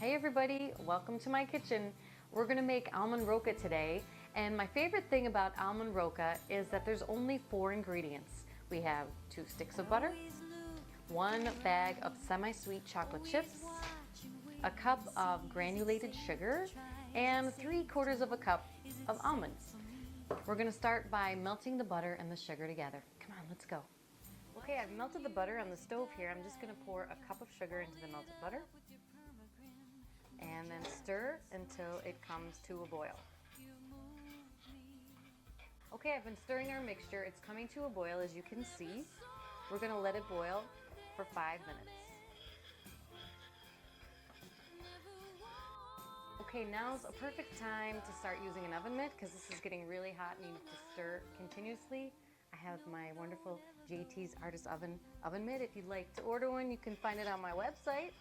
Hey everybody, welcome to my kitchen. We're gonna make almond roca today, and my favorite thing about almond roca is that there's only 4 ingredients. We have 2 sticks of butter, 1 bag of semi-sweet chocolate chips, a cup of granulated sugar, and 3/4 of a cup of almonds. We're gonna start by melting the butter and the sugar together. Come on, let's go. Okay, I've melted the butter on the stove here. I'm just gonna pour a cup of sugar into the melted butter and then stir until it comes to a boil. Okay, I've been stirring our mixture. It's coming to a boil, as you can see. We're gonna let it boil for 5 minutes. Okay, now's a perfect time to start using an oven mitt because this is getting really hot and you need to stir continuously. I have my wonderful JT's Artist Oven mitt. If you'd like to order one, you can find it on my website.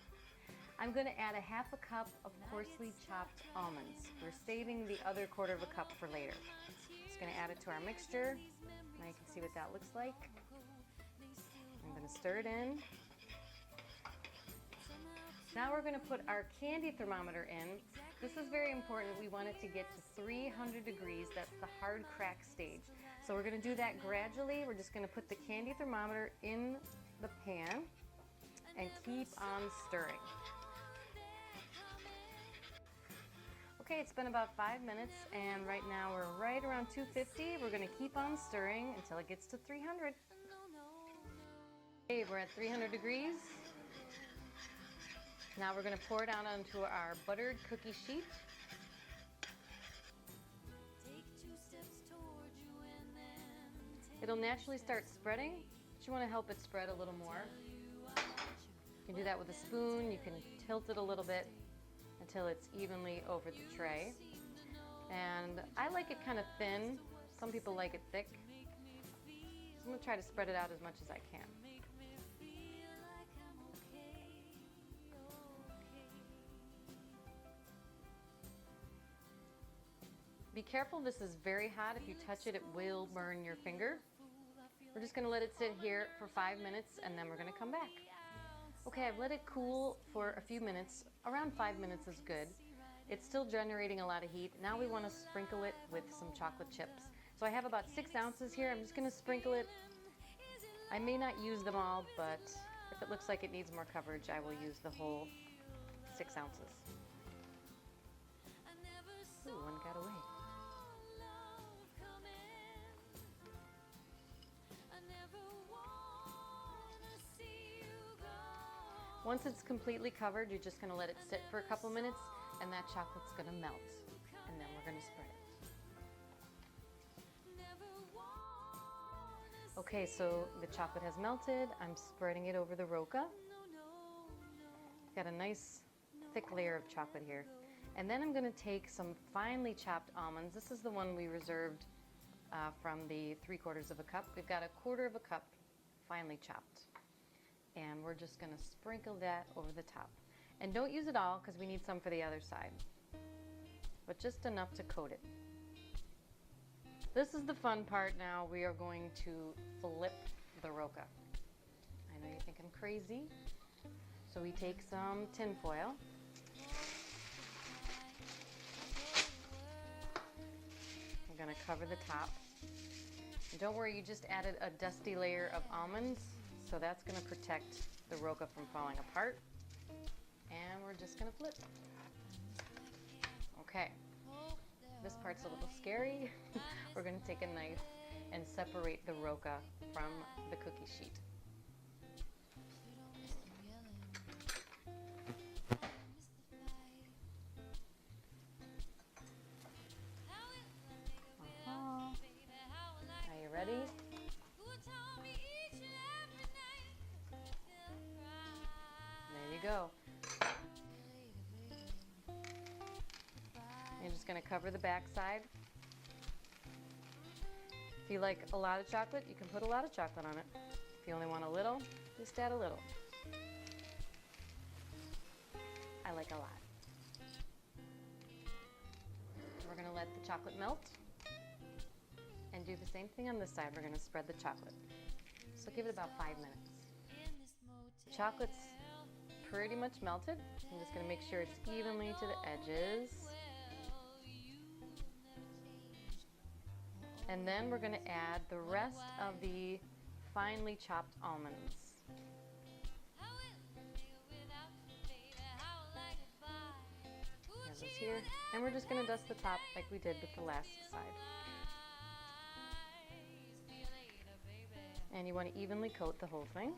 I'm going to add a 1/2 cup of coarsely chopped almonds. We're saving the other 1/4 cup for later. Just going to add it to our mixture. Now you can see what that looks like. I'm going to stir it in. Now we're going to put our candy thermometer in. This is very important. We want it to get to 300 degrees. That's the hard crack stage. So we're going to do that gradually. We're just going to put the candy thermometer in the pan and keep on stirring. Okay, it's been about 5 minutes and right now we're right around 250. We're gonna keep on stirring until it gets to 300. Okay, we're at 300 degrees. Now we're gonna pour it out onto our buttered cookie sheet. It'll naturally start spreading, but you wanna help it spread a little more. You can do that with a spoon. You can tilt it a little bit until it's evenly over the tray. And I like it kind of thin. Some people like it thick. So I'm gonna try to spread it out as much as I can. Be careful, this is very hot. If you touch it, it will burn your finger. We're just gonna let it sit here for 5 minutes and then we're gonna come back. Okay, I've let it cool for a few minutes. Around 5 minutes is good. It's still generating a lot of heat. Now we want to sprinkle it with some chocolate chips. So I have about 6 ounces here. I'm just going to sprinkle it. I may not use them all, but if it looks like it needs more coverage, I will use the whole 6 ounces. Ooh, one got away. Once it's completely covered, you're just going to let it sit for a couple minutes and that chocolate's going to melt. And then we're going to spread it. Okay, so the chocolate has melted. I'm spreading it over the roca. Got a nice thick layer of chocolate here. And then I'm going to take some finely chopped almonds. This is the one we reserved from the 3/4 cup. We've got a 1/4 cup finely chopped. And we're just going to sprinkle that over the top. And don't use it all because we need some for the other side, but just enough to coat it. This is the fun part now. We are going to flip the roca. I know you think I'm crazy. So we take some tin foil. I'm going to cover the top. And don't worry, you just added a dusty layer of almonds. So that's going to protect the roca from falling apart. And we're just going to flip. Okay, this part's a little scary. We're going to take a knife and separate the roca from the cookie sheet. Are you ready? There you go. You're just going to cover the back side. If you like a lot of chocolate, you can put a lot of chocolate on it. If you only want a little, just add a little. I like a lot. We're going to let the chocolate melt and do the same thing on this side. We're going to spread the chocolate. So give it about 5 minutes. Chocolate's pretty much melted. I'm just going to make sure it's evenly to the edges. And then we're going to add the rest of the finely chopped almonds. Have this here. And we're just going to dust the top like we did with the last side. And you want to evenly coat the whole thing.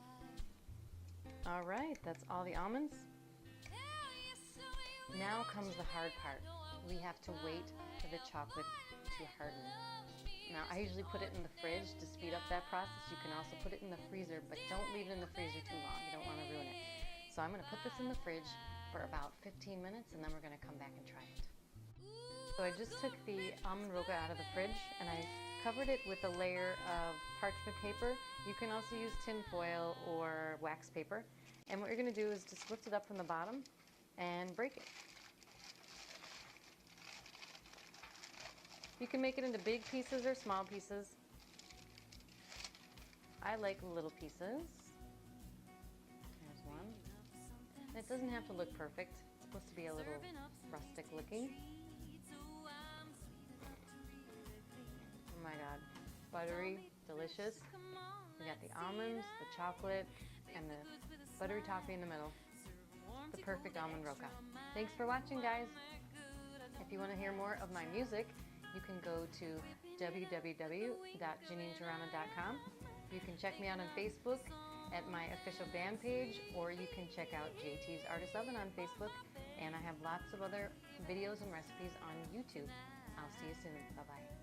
Alright, that's all the almonds. Now comes the hard part. We have to wait for the chocolate to harden. Now, I usually put it in the fridge to speed up that process. You can also put it in the freezer, but don't leave it in the freezer too long. You don't want to ruin it. So I'm going to put this in the fridge for about 15 minutes, and then we're going to come back and try it. So I just took the Almond Roca out of the fridge, and I covered it with a layer of parchment paper. You can also use tin foil or wax paper. And what you're going to do is just lift it up from the bottom and break it. You can make it into big pieces or small pieces. I like little pieces. There's one. And it doesn't have to look perfect. It's supposed to be a little rustic looking. Oh my god. Buttery, delicious. We got the almonds, the chocolate, and the buttery toffee in the middle. The perfect Almond Roca. Thanks for watching, guys. If you want to hear more of my music, you can go to www.jeneentirana.com. You can check me out on Facebook at my official band page, or you can check out JT's Artist Oven on Facebook, and I have lots of other videos and recipes on YouTube. I'll see you soon. Bye-bye.